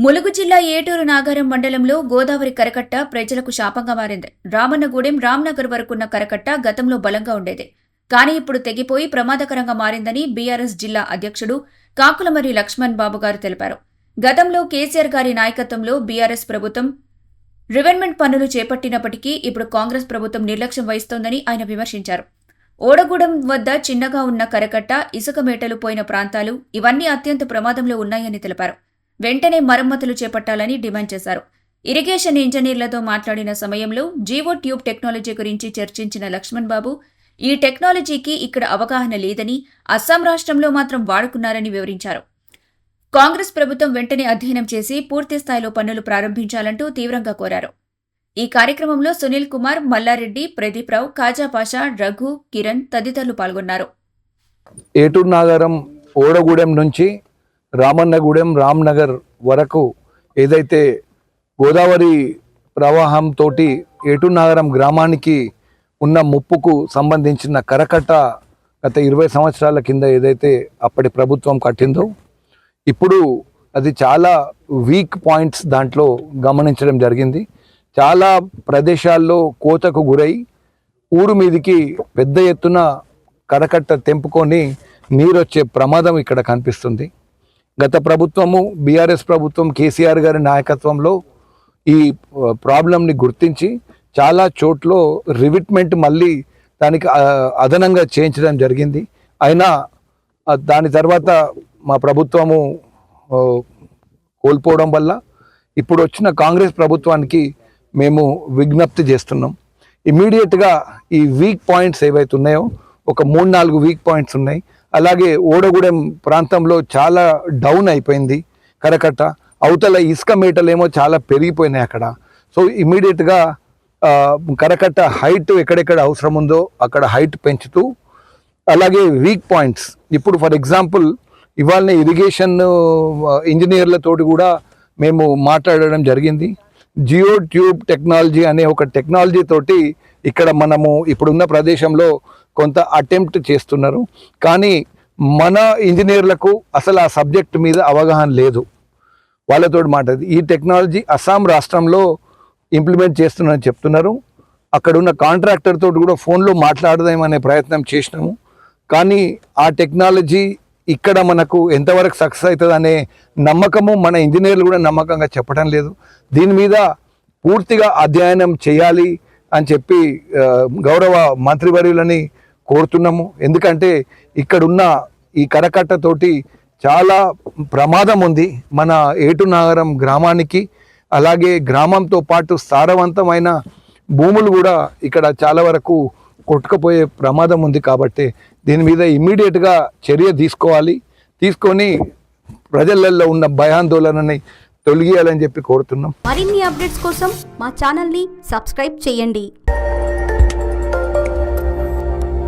ములుగు జిల్లా ఏటూరు నాగారం మండలంలో గోదావరి కరకట్ట ప్రజలకు శాపంగా మారింది. రామన్నగూడెం రామ్నగర్ వరకున్న కరకట్ట గతంలో బలంగా ఉండేది. కానీ ఇప్పుడు తెగిపోయి ప్రమాదకరంగా మారిందని బీఆర్ఎస్ జిల్లా అధ్యక్షుడు కాకులమర్రి లక్ష్మణ్ బాబు గారు తెలిపారు. గతంలో కేసీఆర్ గారి నాయకత్వంలో బీఆర్ఎస్ ప్రభుత్వం రివెన్మెంట్ పనులు చేపట్టినప్పటికీ ఇప్పుడు కాంగ్రెస్ ప్రభుత్వం నిర్లక్ష్యం వహిస్తోందని ఆయన విమర్శించారు. ఓడగూడెం వద్ద చిన్నగా ఉన్న కరకట్ట, ఇసుక మేటలు పోయిన ప్రాంతాలు ఇవన్నీ అత్యంత ప్రమాదంలో ఉన్నాయని తెలిపారు. వెంటనే మరమ్మతులు చేపట్టాలని డిమాండ్ చేశారు. ఇరిగేషన్ ఇంజనీర్లతో మాట్లాడిన సమయంలో జీవో ట్యూబ్ టెక్నాలజీ గురించి చర్చించిన లక్ష్మణ్ బాబు, ఈ టెక్నాలజీకి ఇక్కడ అవగాహన లేదని, అస్సాం రాష్ట్రంలో మాత్రం వాడుకున్నారని వివరించారు. కాంగ్రెస్ ప్రభుత్వం వెంటనే అధ్యయనం చేసి పూర్తి స్థాయిలో పనులు ప్రారంభించాలంటూ తీవ్రంగా కోరారు. ఈ కార్యక్రమంలో సునీల్ కుమార్, మల్లారెడ్డి, ప్రదీప్ రావు, కాజా పాషా, రఘు, కిరణ్ తదితరులు పాల్గొన్నారు. ఏటూరు నాగారం ఓడగూడెం నుంచి రామన్నగూడెం రామ్నగర్ వరకు ఏదైతే గోదావరి ప్రవాహంతో ఏటూరు నాగారం గ్రామానికి ఉన్న ముప్పుకు సంబంధించిన కరకట్ట గత 20 సంవత్సరాల కింద ఏదైతే అప్పటి ప్రభుత్వం కట్టిందో ఇప్పుడు అది చాలా వీక్ పాయింట్స్ దాంట్లో గమనించడం జరిగింది. చాలా ప్రదేశాల్లో కోతకు గురై ఊరు మీదికి పెద్ద ఎత్తున కరకట్ట తెంపుకొని నీరొచ్చే ప్రమాదం ఇక్కడ కనిపిస్తుంది. గత ప్రభుత్వము బీఆర్ఎస్ ప్రభుత్వం కేసీఆర్ గారి నాయకత్వంలో ఈ ప్రాబ్లంని గుర్తించి చాలా చోట్ల రివిట్మెంట్ మళ్ళీ దానికి అదనంగా చేయించడం జరిగింది. అయినా దాని తర్వాత మా ప్రభుత్వము కోల్పోవడం వల్ల ఇప్పుడు వచ్చిన కాంగ్రెస్ ప్రభుత్వానికి మేము విజ్ఞప్తి చేస్తున్నాం. ఇమీడియట్గా ఈ వీక్ పాయింట్స్ ఏవైతే ఉన్నాయో ఒక 3-4 వీక్ పాయింట్స్ ఉన్నాయి. అలాగే ఓడగూడెం ప్రాంతంలో చాలా డౌన్ అయిపోయింది కరకట్ట. అవతల ఇసుక మేటలేమో చాలా పెరిగిపోయినాయి అక్కడ. సో ఇమీడియట్గా కరకట్ట హైట్ ఎక్కడెక్కడ అవసరం ఉందో అక్కడ హైట్ పెంచుతూ, అలాగే వీక్ పాయింట్స్ ఇప్పుడు ఫర్ ఎగ్జాంపుల్ ఇవాళ ఇరిగేషన్ ఇంజనీర్లతోటి కూడా మేము మాట్లాడడం జరిగింది. జియో ట్యూబ్ టెక్నాలజీ అనే ఒక టెక్నాలజీ తోటి ఇక్కడ మనము ఇప్పుడున్న ప్రదేశంలో కొంత అటెంప్ట్ చేస్తున్నారు. కానీ మన ఇంజనీర్లకు అసలు ఆ సబ్జెక్ట్ మీద అవగాహన లేదు. వాళ్ళతో మాట్లాడి ఈ టెక్నాలజీ అస్సాం రాష్ట్రంలో ఇంప్లిమెంట్ చేస్తున్నారని చెప్తున్నారు. అక్కడ ఉన్న కాంట్రాక్టర్ తోటి కూడా ఫోన్లో మాట్లాడదామనే ప్రయత్నం చేసినాము. కానీ ఆ టెక్నాలజీ ఇక్కడ మనకు ఎంతవరకు సక్సెస్ అవుతుంది అనే నమ్మకము మన ఇంజనీర్లు కూడా నమ్మకంగా చెప్పడం లేదు. దీని మీద పూర్తిగా అధ్యయనం చేయాలి అని చెప్పి గౌరవ మంత్రివర్యులని కోరుతున్నాము. ఎందుకంటే ఇక్కడున్న ఈ కరకట్టతోటి చాలా ప్రమాదం ఉంది మన ఏటూరు నాగారం గ్రామానికి. అలాగే గ్రామంతో పాటు సారవంతమైన భూములు కూడా ఇక్కడ చాలా వరకు కొట్టుకుపోయే ప్రమాదం ఉంది. కాబట్టి దీని మీద ఇమ్మీడియట్గా చర్య తీసుకొని ప్రజలలో ఉన్న భయాందోళనని తొలగియాలని చెప్పి కోరుతున్నాం. మరిన్ని అప్డేట్స్ కోసం మా ఛానల్ని సబ్స్క్రైబ్ చేయండి.